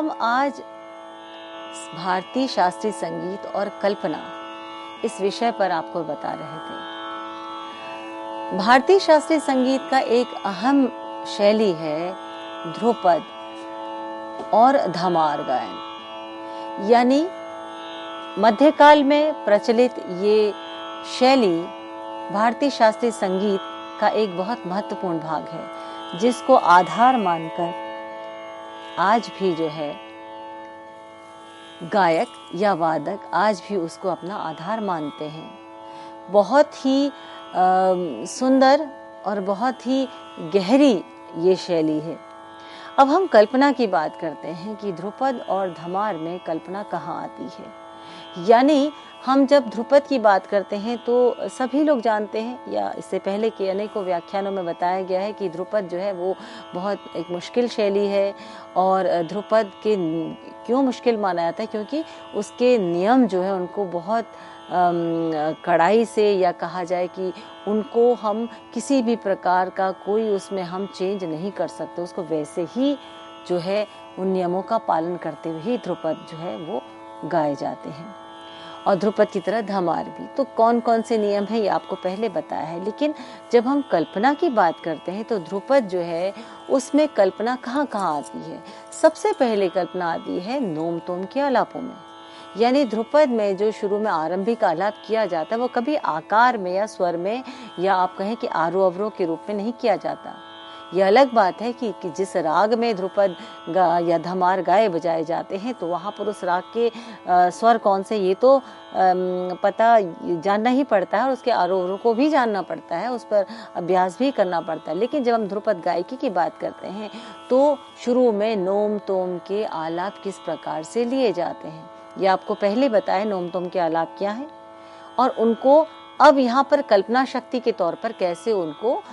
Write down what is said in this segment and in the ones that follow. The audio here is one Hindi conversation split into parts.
हम आज भारतीय शास्त्रीय संगीत और कल्पना इस विषय पर आपको बता रहे थे। भारतीय शास्त्रीय संगीत का एक अहम शैली है ध्रुपद और धमार गायन, यानी मध्यकाल में प्रचलित ये शैली भारतीय शास्त्रीय संगीत का एक बहुत महत्वपूर्ण भाग है, जिसको आधार मानकर आज भी जो है गायक या वादक आज भी उसको अपना आधार मानते हैं। बहुत ही सुंदर और बहुत ही गहरी ये शैली है। अब हम कल्पना की बात करते हैं कि ध्रुपद और धमार में कल्पना कहाँ आती है। यानी हम जब ध्रुपद की बात करते हैं तो सभी लोग जानते हैं, या इससे पहले के अनेकों व्याख्यानों में बताया गया है कि ध्रुपद जो है वो बहुत एक मुश्किल शैली है। और ध्रुपद के क्यों मुश्किल माना जाता है, क्योंकि उसके नियम जो है उनको बहुत कड़ाई से, या कहा जाए कि उनको हम किसी भी प्रकार का कोई उसमें हम चेंज नहीं कर सकते। उसको वैसे ही जो है उन नियमों का पालन करते हुए ही ध्रुपद जो है वो गाए जाते हैं, और ध्रुपद की तरह धमार भी। तो कौन कौन से नियम है ये आपको पहले बताया है। लेकिन जब हम कल्पना की बात करते हैं तो ध्रुपद जो है उसमें कल्पना कहाँ कहाँ आती है। सबसे पहले कल्पना आती है नोम तोम के आलापों में। यानी ध्रुपद में जो शुरू में आरंभिक आलाप किया जाता है वो कभी आकार में या स्वर में, या आप कहें कि आरोह अवरोह के रूप में नहीं किया जाता। यह अलग बात है कि जिस राग में ध्रुपद या धमार गाए बजाए जाते हैं तो वहाँ पर उस राग के स्वर कौन से ये तो पता जानना ही पड़ता है, और उसके आरोह को भी जानना पड़ता है, उस पर अभ्यास भी करना पड़ता है। लेकिन जब हम ध्रुपद गायकी की बात करते हैं तो शुरू में नोम तोम के आलाप किस प्रकार से लिए जाते हैं ये आपको पहले बताया। नोम तोम के आलाप क्या है और उनको अब यहाँ पर कल्पना शक्ति के तौर पर कैसे उनको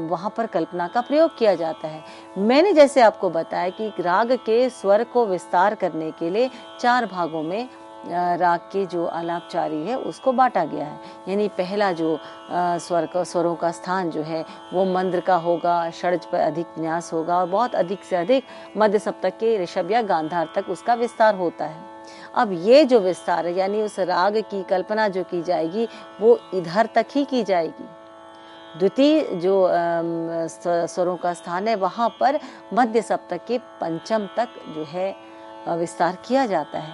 वहाँ पर कल्पना का प्रयोग किया जाता है। मैंने जैसे आपको बताया कि राग के स्वर को विस्तार करने के लिए 4 भागों में राग के जो आलापचारी है उसको बांटा गया है। यानी पहला जो स्वरों का स्थान जो है वो मंद्र का होगा, षड्ज पर अधिक न्यास होगा, और बहुत अधिक से अधिक मध्य सप्तक के ऋषभ या गांधार तक उसका विस्तार होता है। अब ये जो विस्तार है यानी उस राग की कल्पना जो की जाएगी वो इधर तक ही की जाएगी। द्वितीय जो स्वरों का स्थान है वहाँ पर मध्य सप्तक के पंचम तक जो है विस्तार किया जाता है,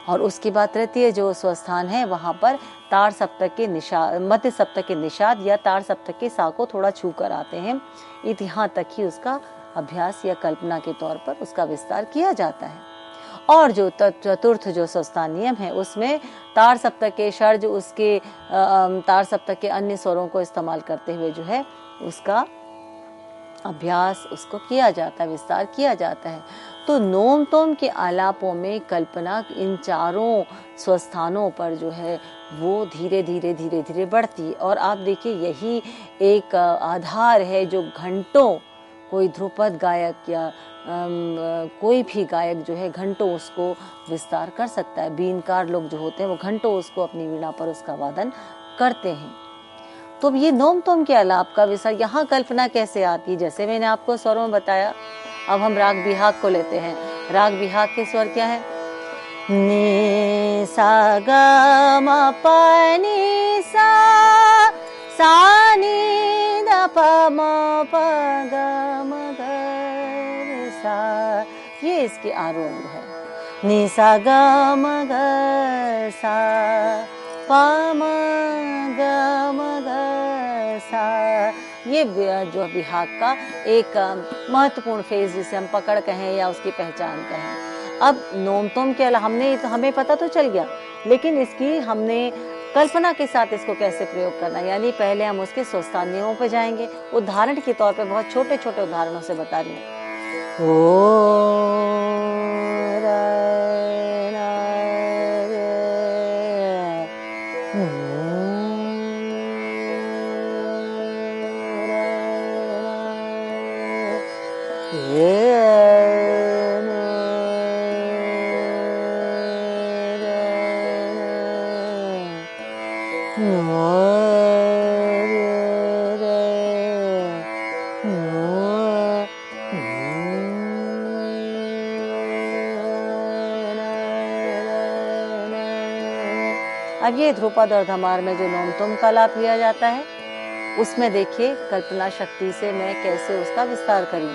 और उसके बाद तृतीय जो स्वस्थान है वहाँ पर तार सप्तक के निषाद, मध्य सप्तक के निषाद या तार सप्तक के सा को थोड़ा छू कर आते हैं। यहाँ तक ही उसका अभ्यास या कल्पना के तौर पर उसका विस्तार किया जाता है। और जो चतुर्थ जो स्वस्थान नियम है उसमें तार सप्तक के षड्ज, उसके तार सप्तक के अन्य स्वरों को इस्तेमाल करते हुए जो है उसका अभ्यास उसको किया जाता है, विस्तार किया जाता है। तो नोम तोम के आलापों में कल्पना इन चारों स्वस्थानों पर जो है वो धीरे धीरे बढ़ती है। और आप देखिए यही एक आधार है जो घंटों कोई ध्रुपद गायक या कोई भी गायक जो है घंटों उसको विस्तार कर सकता है। बीनकार लोग जो होते हैं वो घंटों उसको अपनी वीणा पर उसका वादन करते हैं। तो ये नोम तोम के आलाप का विस्तार यहाँ कल्पना कैसे आती है, जैसे मैंने आपको स्वरों में बताया। अब हम राग बिहाग को लेते हैं। राग बिहाग के स्वर क्या है? नि सा गा मा पा नि सा नि दा पा मा पा गा मा गा रे सा, ये इसके आरोह है। नि सा गा मा गा सा पा मा गा मा गा सा, ये जो बिहाग का एक महत्वपूर्ण फेज जिसे हम पकड़ कहें या उसकी पहचान कहें। अब नोम तोम के अलावा हमें पता तो चल गया, लेकिन इसकी हमने कल्पना के साथ इसको कैसे प्रयोग करना, यानी पहले हम उसके स्वस्थान नियमों पर जाएंगे। उदाहरण के तौर पे बहुत छोटे छोटे उदाहरणों से बता रही हूँ। अब ये ध्रुपद और धमार में जो नोम तुम का आलाप लिया जाता है, उसमें देखिए कल्पना शक्ति से मैं कैसे उसका विस्तार करूं।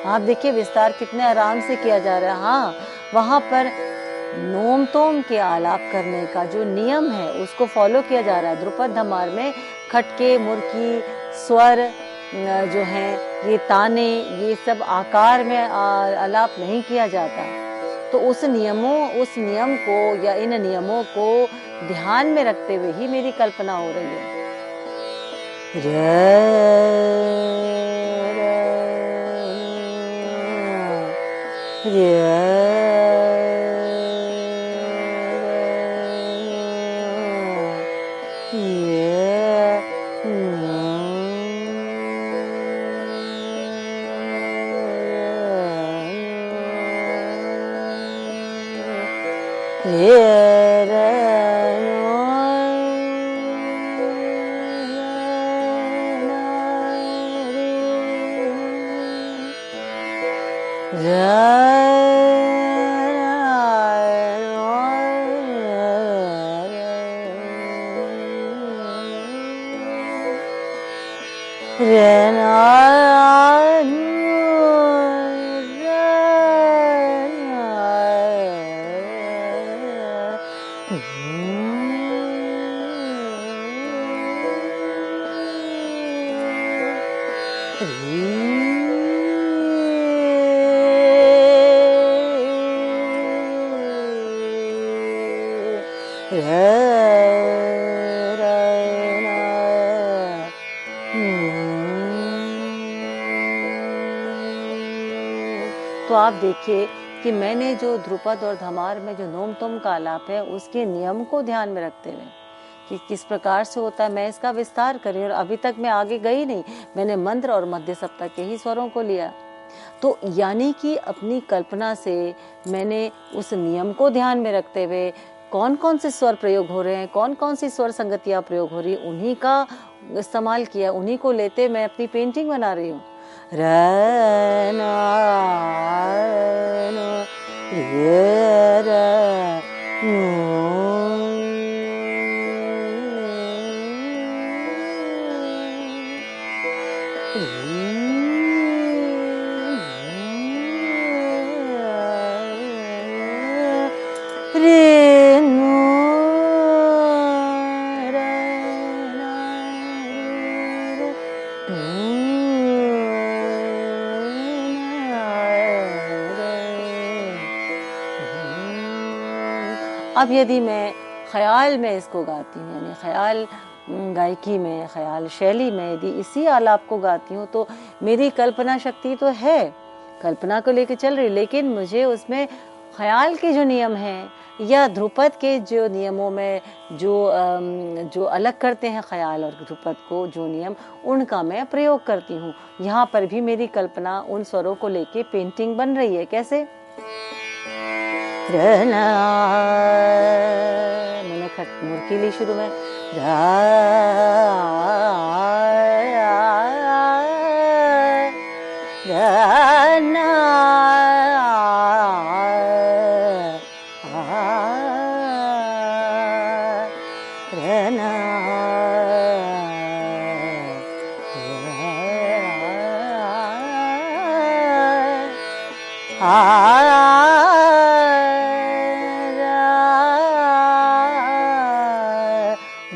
आप देखिए विस्तार कितने आराम से किया जा रहा है। हाँ, वहाँ पर नोम तोम के आलाप करने का जो नियम है उसको फॉलो किया जा रहा है। ध्रुपद धमार में खटके, मुर्की, स्वर जो हैं, ये ताने, ये सब आकार में आलाप नहीं किया जाता। तो उस नियम को या इन नियमों को ध्यान में रखते हुए ही मेरी कल्पना हो रही है। तो आप देखिए कि मैंने जो ध्रुपद और धमार में जो नोम तोम का आलाप है उसके नियम को ध्यान में रखते हुए कि किस प्रकार से होता है, मैं इसका विस्तार करी। और अभी तक मैं आगे गई नहीं, मैंने मंत्र और मध्य सप्तक के ही स्वरों को लिया। तो यानी कि अपनी कल्पना से मैंने उस नियम को ध्यान में रखते हुए कौन कौन से स्वर प्रयोग हो रहे हैं, कौन कौन सी स्वर संगतियाँ प्रयोग हो रही है, उन्हीं का इस्तेमाल किया, उन्हीं को लेते मैं अपनी पेंटिंग बना रही हूँ। अब यदि मैं ख्याल में इसको गाती हूँ, यानी ख्याल गायकी में, ख्याल शैली में यदि इसी आलाप को गाती हूँ तो मेरी कल्पना शक्ति तो है, कल्पना को लेकर चल रही, लेकिन मुझे उसमें ख्याल के जो नियम हैं या ध्रुपद के जो नियमों में जो अलग करते हैं ख्याल और ध्रुपद को जो नियम, उनका मैं प्रयोग करती हूँ। यहाँ पर भी मेरी कल्पना उन स्वरों को लेके पेंटिंग बन रही है। कैसे? मैंने मुर्की ली शुरू में, ना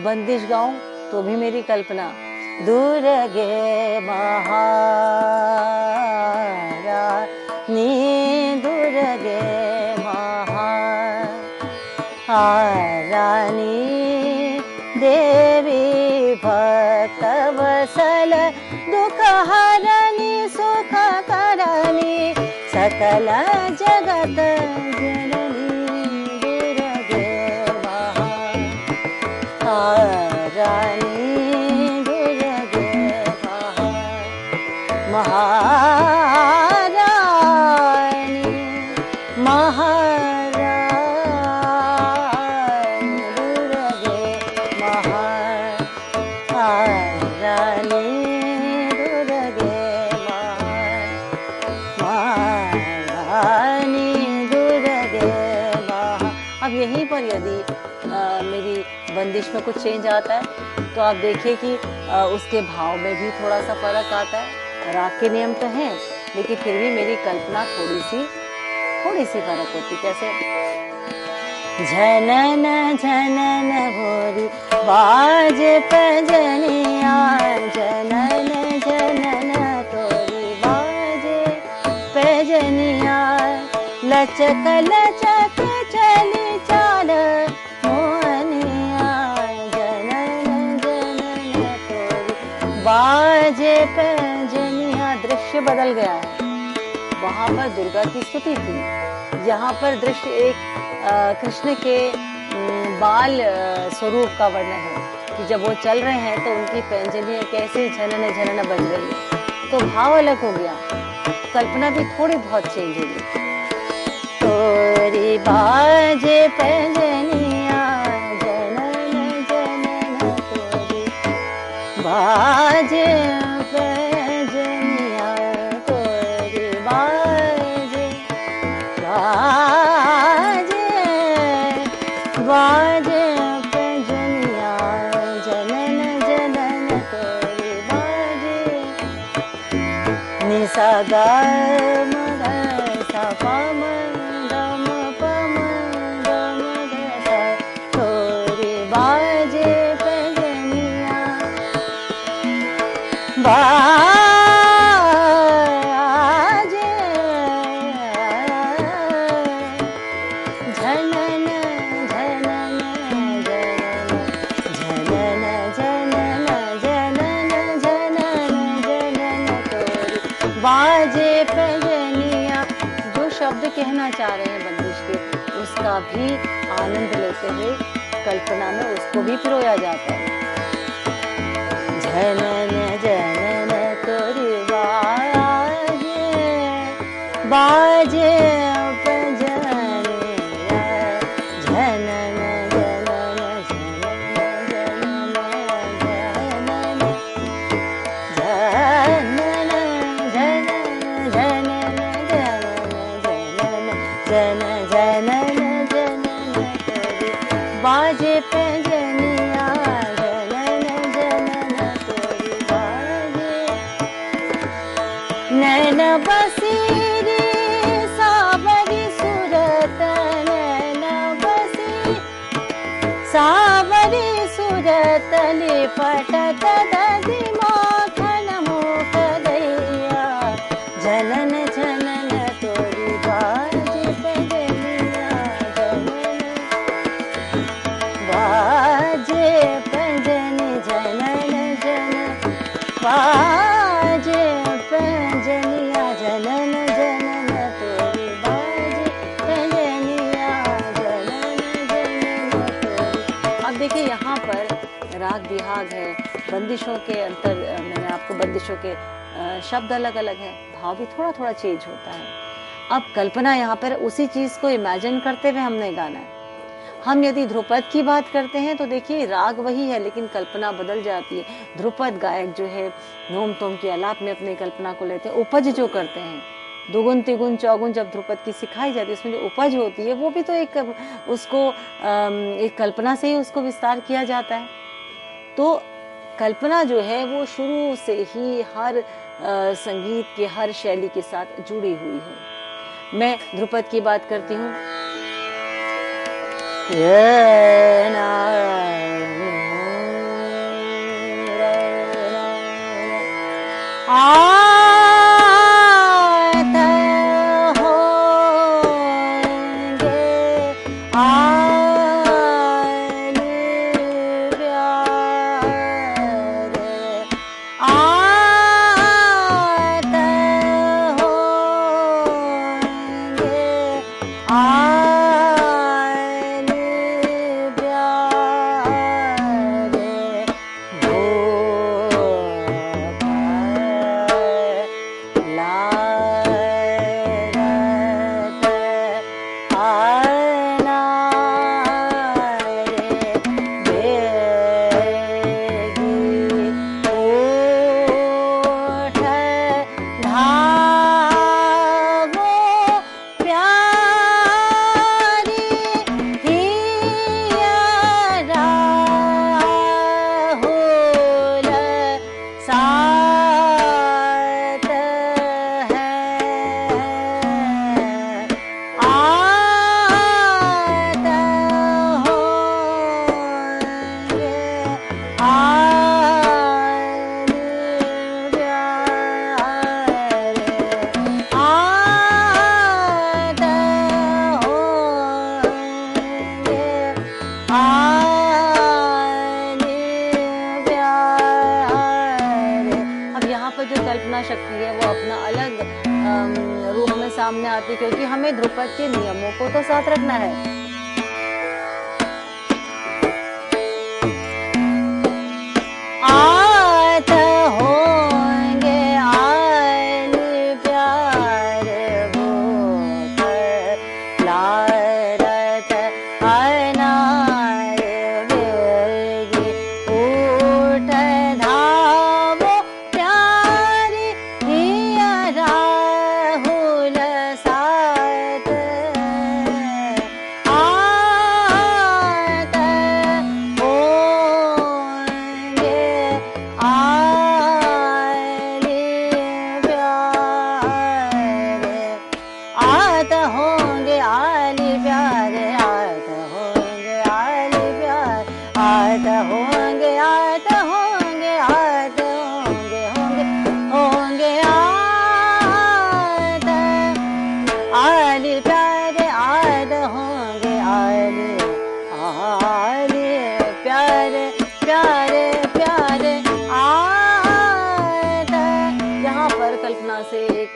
बंदिश गाऊं तो भी मेरी कल्पना। दुर्गे महारानी, दुर्गे महारानी, देवी भक्त वसल, दुख हरणी, सुख करणी, सकल जगत जननी, दुर्गे महारानी, दुर्गे महारानी, महारानी, दुर्गे महारानी, दुर्गे महारानी, दुर्गे महा। अब यहीं पर यदि मेरी बंदिश में कुछ चेंज आता है तो आप देखिए कि उसके भाव में भी थोड़ा सा फर्क आता है। राग के नियम तो हैं, लेकिन फिर भी मेरी कल्पना थोड़ी सी फर्क होती। कैसे? झनन झनन भोरी बाज पैजनिया, झनन झनन तोरी बाज पैजनिया, लचक लचक चली चाल मोहनिया, झनन झनन तोरी बाजे पैजनिया। दृश्य बदल गया है। वहां पर दुर्गा की स्तुति थी, यहाँ पर दृश्य एक कृष्ण के बाल स्वरूप का वर्णन है कि जब वो चल रहे हैं तो उनकी पैंजनियां कैसे झनन झनन बज रही है। तो भाव अलग हो गया, कल्पना भी थोड़ी बहुत चेंज हो गई। तोरी बाजे पैंजनिया, झनन झनन तोरी बाजे पैंजनिया, तोरी बाजे बाजे पैंजनिया, झनन झनन तोरी बाजे। निसा ग म ग सा प म ग म प म ग म ग सा, तोरी बाजे पैंजनिया, बाजे झनन झनन झनन झनन झनन झनन झनन तोरी बाजे पैंजनिया। जो शब्द कहना चाह रहे हैं बंदिश के, उसका भी आनंद लेते हुए कल्पना में उसको भी पिरोया जाता है। झनन झनन तोरी बाजे बाजे पैंजनिया, झनन झनन झनन झनन झनन झनन झनन झनन झनन झनन तोरी बाजे पैंजनिया, झनन झनन तोरी बाजे। नैन बसीरी सावरी सूरत, नैन बसी सावरी सूरत, लिपटत दधि माखन मुख दैया, झनन झनन तोरी बाजे पैंजनिया, झनन बाजे पैंजनि, झनन झनन बाजे पैंजनिया, झनन झनन तोरी बाजे पैंजनिया, झनन झनन तोरी। अब देखिए यहाँ पर राग बिहाग है, बंदिशों के अंतर, मैंने आपको बंदिशों के शब्द अलग अलग है, भाव भी थोड़ा थोड़ा चेंज होता है। अब कल्पना यहाँ पर उसी चीज को इमेजिन करते हुए हमने गाना है। हम यदि ध्रुपद की बात करते हैं तो देखिए राग वही है, लेकिन कल्पना बदल जाती है। ध्रुपद गायक जो है नोम तोम के आलाप में अपनी कल्पना को लेते हैं, उपज जो करते हैं दुगुन तिगुन चौगुन जब ध्रुपद की सिखाई जाती है, उसमें जो उपज होती है वो भी तो एक उसको एक कल्पना से ही उसको विस्तार किया जाता है। तो कल्पना जो है वो शुरू से ही हर संगीत के हर शैली के साथ जुड़ी हुई है। मैं ध्रुपद की बात करती हूँ। शक्ति है वो अपना अलग रूप में सामने आती, क्योंकि हमें ध्रुपद के नियमों को तो साथ रखना है।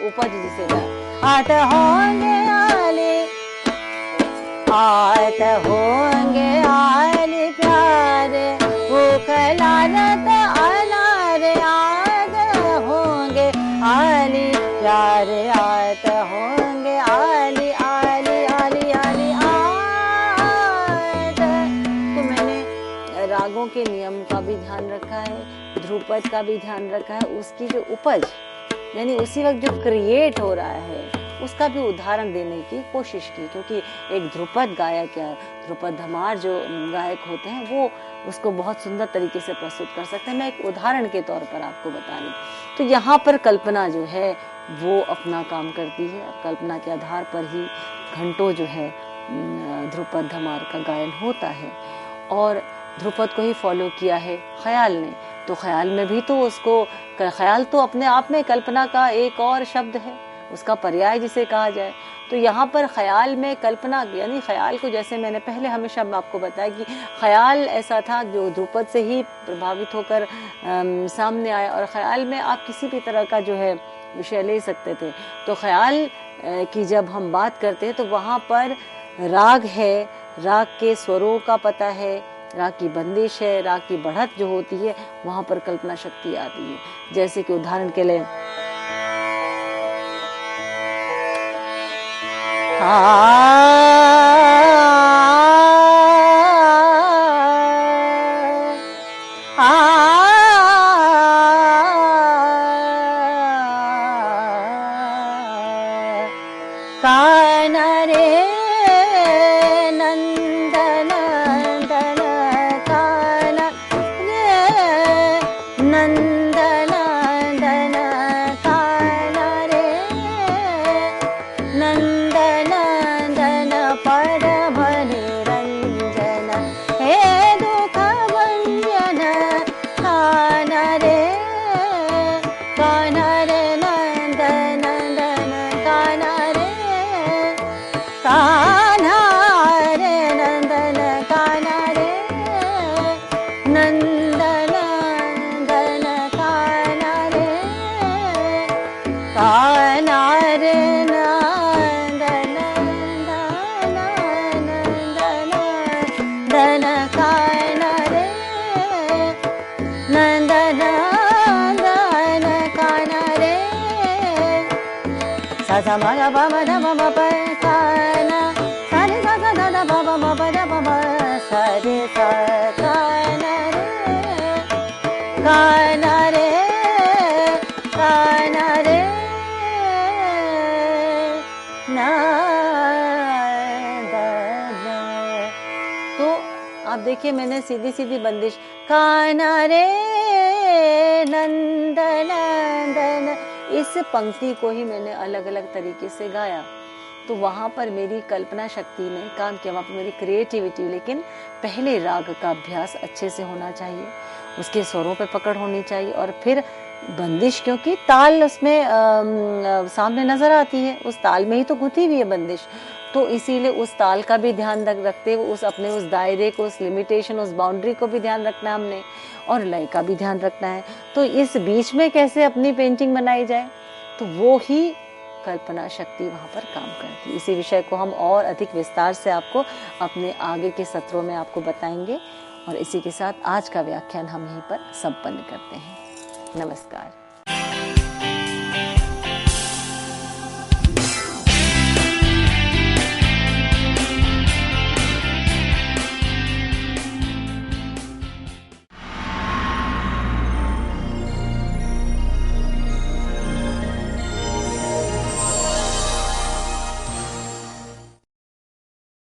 उपज जिसे आत होंगे आले, आत होंगे आले प्यारे, भूख लालत अनारे, आत होंगे आली प्यारे, आत होंगे आली आली आली आली आत। तो मैंने रागों के नियम का भी ध्यान रखा है, ध्रुपद का भी ध्यान रखा है, उसकी जो उपज यानी उसी वक्त जो क्रिएट हो रहा है उसका भी उदाहरण देने की कोशिश की, क्योंकि एक ध्रुपद गायक या ध्रुपद धमार जो गायक होते हैं वो उसको बहुत सुंदर तरीके से प्रस्तुत कर सकते हैं। मैं एक उदाहरण के तौर पर आपको बता रही। तो यहाँ पर कल्पना जो है वो अपना काम करती है, कल्पना के आधार पर ही घंटों जो है ध्रुपद धमार का गायन होता है। और ध्रुपद को ही फॉलो किया है ख्याल ने, तो ख्याल में भी तो उसको, ख्याल तो अपने आप में कल्पना का एक और शब्द है, उसका पर्याय जिसे कहा जाए। तो यहाँ पर ख्याल में कल्पना यानी ख्याल को, जैसे मैंने पहले हमेशा आपको बताया कि ख्याल ऐसा था जो ध्रुपद से ही प्रभावित होकर सामने आया, और ख्याल में आप किसी भी तरह का जो है विषय ले सकते थे। तो ख्याल की जब हम बात करते हैं तो वहाँ पर राग है, राग के स्वरों का पता है, राग की बंदिश है, राग की बढ़त जो होती है वहाँ पर कल्पना शक्ति आती है। जैसे कि उदाहरण के लिए नंदन कान रे नंदन कान रे सा सा म ग प म ध प म प कान सा रे सा सा ध ध प प म प ध प म सा रे सा कान रे कान रे कान रे तो आप देखिए मैंने सीधी सीधी बंदिश काना रे नंद नंदन, इस पंक्ति को ही मैंने अलग अलग तरीके से गाया। तो वहाँ पर मेरी कल्पना शक्ति ने काम किया, वहाँ पर मेरी क्रिएटिविटी। लेकिन पहले राग का अभ्यास अच्छे से होना चाहिए, उसके स्वरों पे पकड़ होनी चाहिए, और फिर बंदिश, क्योंकि ताल उसमें सामने नजर आती है, उस ताल में ही तो गुथी हुई है बंदिश। तो इसीलिए उस ताल का भी ध्यान रखते हुए उस अपने उस दायरे को, उस लिमिटेशन, उस बाउंड्री को भी ध्यान रखना है हमने, और लय का भी ध्यान रखना है। तो इस बीच में कैसे अपनी पेंटिंग बनाई जाए, तो वो ही कल्पना शक्ति वहाँ पर काम करती है। इसी विषय को हम और अधिक विस्तार से आपको अपने आगे के सत्रों में आपको बताएंगे। और इसी के साथ आज का व्याख्यान हम यहीं पर संपन्न करते हैं। नमस्कार।